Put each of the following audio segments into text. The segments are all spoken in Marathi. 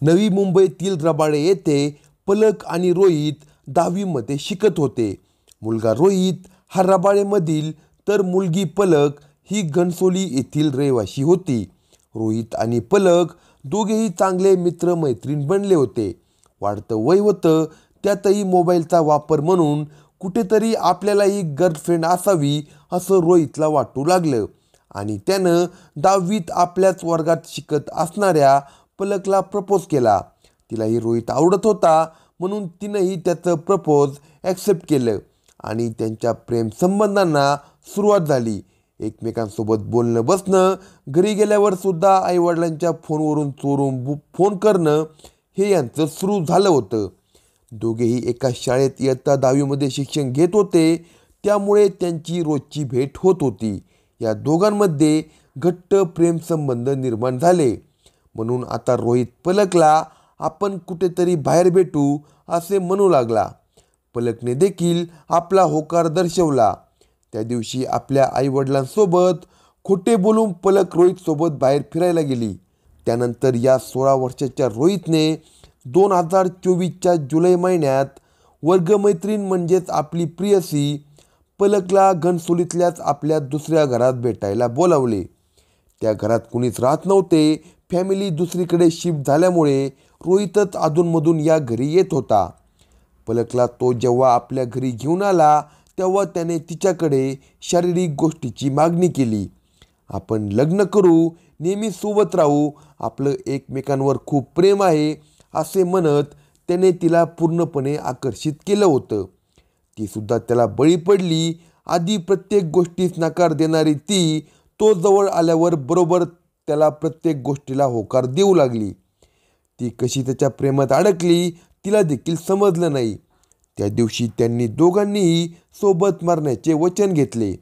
नवी मुंबईतील रबाळे येथे पलक आणि रोहित 10वीमध्ये शिकत होते. मुलगा रोहित हा रबाळेमधील तर मुलगी पलक ही घणसोली येथील रहिवाशी होती. रोहित आणि पलक दोघेही चांगले मित्रमैत्रीण बनले होते. वाढतं वय होतं, त्यातही मोबाईलचा वापर म्हणून कुठेतरी आपल्यालाही गर्लफ्रेंड असावी असं रोहितला वाटू लागलं आणि त्यानं 10वीत आपल्याच वर्गात शिकत असणाऱ्या पलकला प्रपोज केला. तिलाही रोहित आवडत होता, म्हणून तिनंही त्याचं प्रपोज ॲक्सेप्ट केलं आणि त्यांच्या प्रेमसंबंधांना सुरुवात झाली. एकमेकांसोबत बोलणं बसणं, घरी गेल्यावर सुद्धा आईवडिलांच्या फोनवरून चोरून फोन करणं हे यांचं सुरू झालं होतं. दोघेही एका शाळेत इयत्ता 10वीमध्ये शिक्षण घेत होते, त्यामुळे त्यांची रोजची भेट होत होती. या दोघांमध्ये घट्ट प्रेमसंबंध निर्माण झाले. म्हणून आता रोहित पलकला आपण कुठेतरी बाहेर भेटू असे म्हणू लागला. पलकने देखील आपला होकार दर्शवला. त्या दिवशी आपल्या आईवडिलांसोबत खोटे बोलून पलक रोहितसोबत बाहेर फिरायला गेली. त्यानंतर या 16 वर्षाच्या रोहितने 2024च्या जुलै महिन्यात वर्गमैत्रीण म्हणजेच आपली प्रियसी पलकला घणसोलीतल्याच आपल्या दुसऱ्या घरात भेटायला बोलावले. त्या घरात कुणीच राहत नव्हते. फॅमिली दुसरीकडे शिफ्ट झाल्यामुळे रोहितच अधूनमधून या घरी येत होता. पलकला तो जेव्हा आपल्या घरी घेऊन आला तेव्हा त्याने तिच्याकडे शारीरिक गोष्टीची मागणी केली. आपण लग्न करू, नेहमी सोबत राहू, आपलं एकमेकांवर खूप प्रेम आहे असे म्हणत त्याने तिला पूर्णपणे आकर्षित केलं होतं. ती सुद्धा त्याला बळी पडली. आधी प्रत्येक गोष्टीस नकार देणारी ती तो जवळ आल्यावर बरोबर त्याला प्रत्येक गोष्टीला होकार देऊ लागली. ती कशी त्याच्या प्रेमात अडकली तिला देखील समजलं नाही. त्या दिवशी त्यांनी दोघांनीही सोबत मरण्याचे वचन घेतले.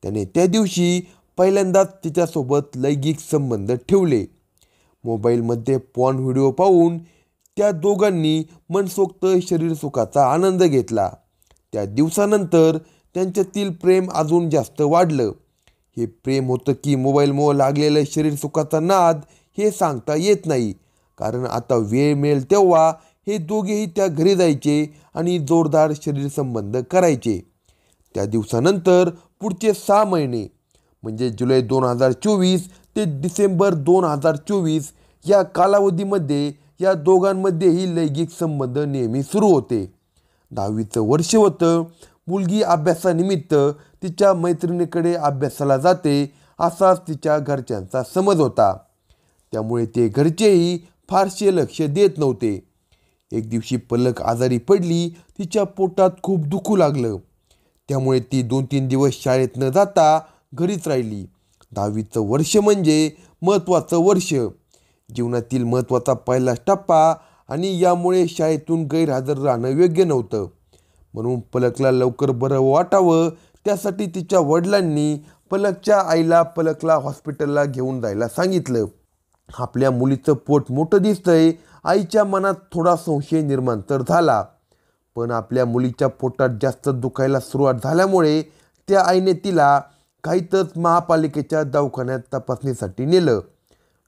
त्याने त्या दिवशी पहिल्यांदाच तिच्यासोबत लैंगिक संबंध ठेवले. मोबाईलमध्ये पॉर्न व्हिडिओ पाहून त्या दोघांनी मनसोक्त शरीरसुखाचा आनंद घेतला. त्या दिवसानंतर त्यांच्यातील प्रेम अजून जास्त वाढलं. हे प्रेम होतं की मोबाईलमुळे लागलेलं शरीरसुखाचा नाद हे सांगता येत नाही. कारण आता वेळ मिळेल तेव्हा हे दोघेही त्या घरी जायचे आणि जोरदार शरीरसंबंध करायचे. त्या दिवसानंतर पुढचे 6 महिने म्हणजे जुलै 2024 ते डिसेंबर 2024 या कालावधीमध्ये या दोघांमध्येही लैंगिक संबंध नेहमी सुरू होते. 10वीचं वर्ष होतं. मुलगी अभ्यासानिमित्त तिच्या मैत्रिणीकडे अभ्यासाला जाते असाच तिच्या घरच्यांचा समज होता. त्यामुळे ते घरचेही फारसे लक्ष देत नव्हते. एक दिवशी पलक आजारी पडली. तिच्या पोटात खूप दुखू लागलं. त्यामुळे ती 2-3 दिवस शाळेत न जाता घरीच राहिली. 10वीचं वर्ष म्हणजे महत्त्वाचं वर्ष, जीवनातील महत्त्वाचा पहिला टप्पा आणि यामुळे शाळेतून गैरहजर राहणं योग्य नव्हतं. म्हणून पलकला लवकर बरं वाटावं त्यासाठी तिच्या वडिलांनी पलकच्या आईला पलकला हॉस्पिटलला घेऊन जायला सांगितलं. आपल्या मुलीचं पोट मोठं दिसतंय. आईच्या मनात थोडा संशय निर्माण तर झाला, पण आपल्या मुलीच्या पोटात जास्त दुखायला सुरुवात झाल्यामुळे त्या आईने तिला घाईतच महापालिकेच्या दवाखान्यात तपासणीसाठी नेलं.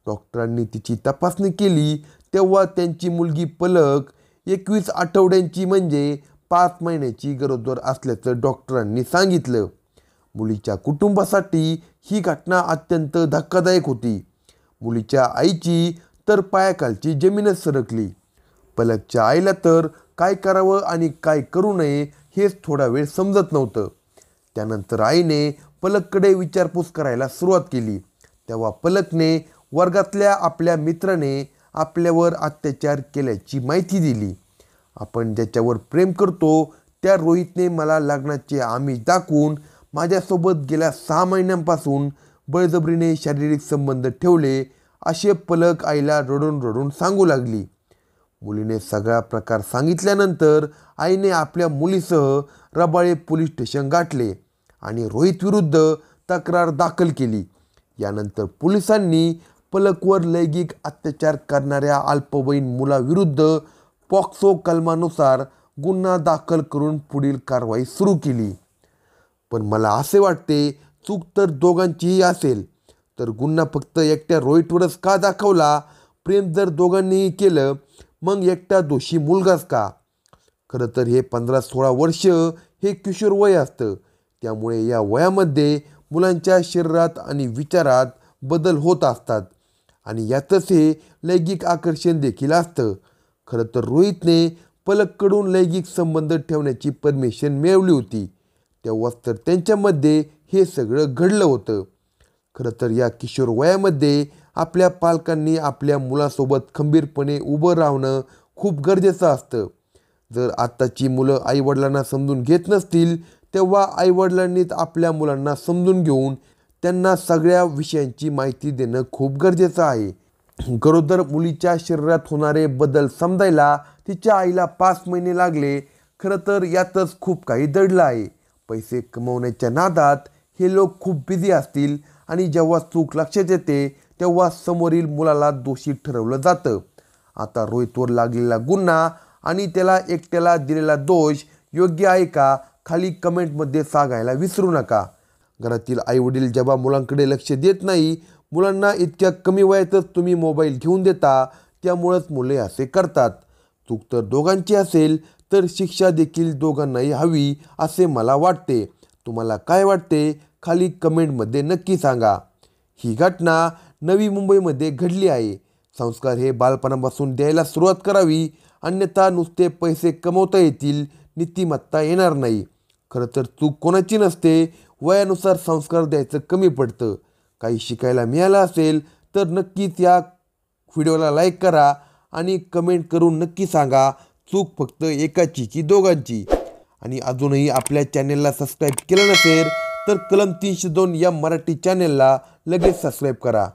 डॉक्टरांनी तिची तपासणी केली तेव्हा त्यांची मुलगी पलक 21 आठवड्यांची म्हणजे 5 महिन्याची गरोदर असल्याचं डॉक्टरांनी सांगितलं. मुलीच्या कुटुंबासाठी ही घटना अत्यंत धक्कादायक होती. मुलीच्या आईची तर पायाखालची जमीनच सरकली. पलकच्या आईला तर काय करावं आणि काय करू नये हेच थोडा वेळ समजत नव्हतं. त्यानंतर आईने पलककडे विचारपूस करायला सुरुवात केली. तेव्हा पलकने वर्गातल्या आपल्या मित्राने आपल्यावर अत्याचार केल्याची माहिती दिली. आपण ज्याच्यावर प्रेम करतो त्या रोहितने मला लग्नाचे आमिष दाखवून माझ्यासोबत गेल्या 6 महिन्यांपासून बळजबरीने शारीरिक संबंध ठेवले असे पलक आईला रडून रडून सांगू लागली. मुलीने सगळा प्रकार सांगितल्यानंतर आईने आपल्या मुलीसह रबाळे पोलीस स्टेशन गाठले आणि रोहित विरुद्ध तक्रार दाखल केली. यानंतर पोलिसांनी पलकवर लैंगिक अत्याचार करणाऱ्या अल्पवयीन मुलाविरुद्ध पॉक्सो कलमानुसार गुन्हा दाखल करून पुढील कारवाई सुरू केली. पण मला असे वाटते चूक तर दोघांचीही असेल, तर गुन्हा फक्त एकट्या रोहितवरच का दाखवला? प्रेम जर दोघांनीही केलं मग एकटा दोषी मुलगाच का? खरं तर हे 15-16 वर्ष हे किशोर वय असतं. त्यामुळे या वयामध्ये मुलांच्या शरीरात आणि विचारात बदल होत असतात आणि यातच हे लैंगिक आकर्षण देखील असतं. खरं तर रोहितने पलककडून लैंगिक संबंध ठेवण्याची परमिशन मिळवली होती. तेव्हाच तर त्यांच्यामध्ये हे सगळं घडलं होतं. खरं तर या किशोर वयामध्ये आपल्या पालकांनी आपल्या मुलासोबत खंबीरपणे उभं राहणं खूप गरजेचं असतं. जर आत्ताची मुलं आईवडिलांना समजून घेत नसतील तेव्हा आईवडिलांनीच आपल्या मुलांना समजून घेऊन त्यांना सगळ्या विषयांची माहिती देणं खूप गरजेचं आहे. गरोदर मुलीच्या शरीरात होणारे बदल समजायला तिच्या आईला 5 महिने लागले. खरं तर यातच खूप काही दडलं आहे. पैसे कमवण्याच्या नादात हे लोक खूप बिझी असतील आणि जेव्हा चूक लक्षात येते तेव्हा समोरील मुलाला दोषी ठरवलं जातं. आता रोहितवर लागलेला गुन्हा आणि त्याला एकट्याला दिलेला दोष योग्य आहे का? खाली कमेंटमध्ये सांगायला विसरू नका. घरातील आईवडील जेव्हा मुलांकडे लक्ष देत नाही, मुलांना इतक्या कमी वयातच तुम्ही मोबाईल घेऊन देता, त्यामुळंच मुले असे करतात. चूक तर दोघांची असेल तर शिक्षा देखील दोघांनाही हवी असे मला वाटते. तुम्हाला काय वाटते खाली कमेंटमध्ये नक्की सांगा. ही घटना नवी मुंबईमध्ये घडली आहे. संस्कार हे बालपणापासून द्यायला सुरुवात करावी, अन्यथा नुसते पैसे कमवता येतील, नीतिमत्ता येणार नाही. खरं तर चूक कोणाची नसते, वयानुसार संस्कार द्यायचं कमी पडतं. काही शिकायला मिळालं असेल तर नक्कीच या व्हिडिओला लाईक करा आणि कमेंट करून नक्की सांगा चूक फक्त एकाची की दोघांची. आणि अजूनही आपल्या चॅनेलला सबस्क्राईब केलं नसेल तर कलम 302 या मराठी चॅनेलला लगेच सबस्क्राईब करा.